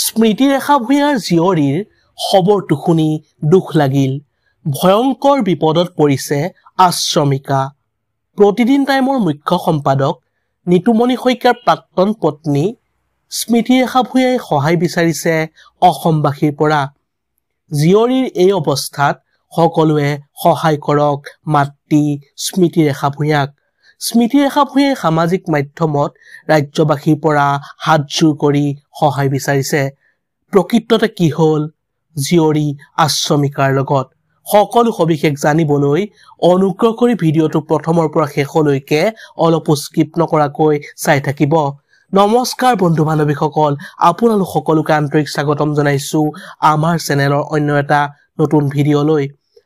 স্মৃতিৰেখা ভূঞাৰ জীয়ৰীৰ খবৰটো শুনি দুখ লাগিল। ভয়ংকৰ বিপদত পৰিছে আশ্ৰমিকা। প্ৰতিদিন টাইমৰ মুখ্য সম্পাদক নিতুমণি শইকীয়াৰ প্ৰাক্তন পত্নী স্মৃতিৰেখা ভূঞাই সহায় বিচাৰিছে অসমবাসীৰ পৰা। জীয়ৰীৰ এই অৱস্থাত সকলোৱে সহায় কৰক মাতৃ স্মৃতিৰেখা ভূঞাক। স্মৃতিৰেখা ভূঞাই সামাজিক মাধ্যমত ৰাজ্যবাসীৰ পৰা হাতজোৰ কৰি সহায় বিচাৰিছে। প্ৰকৃততে কি হ'ল জীয়ৰী আশ্ৰমিকাৰ লগত? সকলো সবিশেষ জানিবলৈ অনুগ্ৰহ কৰি ভিডিঅ'টো প্ৰথমৰ পৰা শেষলৈকে অলপো স্কিপ নকৰাকৈ চাই থাকিব। নমস্কাৰ বন্ধু বান্ধৱীসকল, আপোনালোক সকলোকে আন্তৰিক স্বাগতম জনাইছো আমাৰ চেনেলৰ অন্য এটা নতুন ভিডিঅ'লৈ।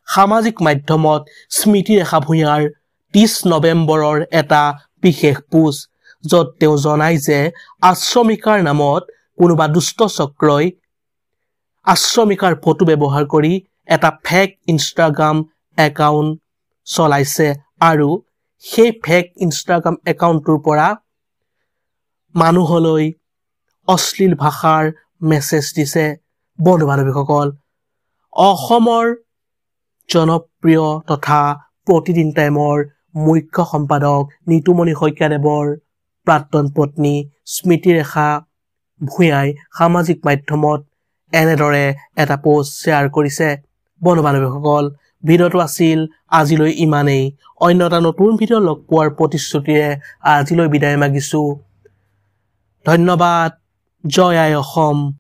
সামাজিক মাধ্যমত স্মৃতিৰেখা ভূঞাৰ 30 নৱেম্বৰৰ এটা বিশেষ পোষ্ট, য'ত তেওঁ জনায় যে আশ্ৰমিকাৰ নামত কোনোবা দুষ্ট চক্ৰই আশ্ৰমিকাৰ ফটো ব্যৱহাৰ কৰি এটা ফেক ইনষ্টাগ্ৰাম একাউণ্ট চলাইছে আৰু সেই ফেক ইনষ্টাগ্ৰাম একাউণ্টটোৰ পৰা মানুহলৈ অশ্লীল ভাষাৰ মেছেজ দিছে। বন্ধু বান্ধৱীসকল, অসমৰ জনপ্ৰিয় তথা প্ৰতিদিন টাইমৰ মুখ্য সম্পাদক নিতুমণি শইকীয়াদেৱৰ প্ৰাক্তন পত্নী স্মৃতিৰেখা ভূঞাই সামাজিক মাধ্যমত এনেদৰে এটা পোষ্ট শ্বেয়াৰ কৰিছে। বন্ধু বান্ধৱীসকল, ভিডিঅ'টো আছিল আজিলৈ ইমানেই। অন্য এটা নতুন ভিডিঅ' লগ পোৱাৰ প্ৰতিশ্ৰুতিৰে আজিলৈ বিদায় মাগিছো। ধন্যবাদ। জয় আই অসম।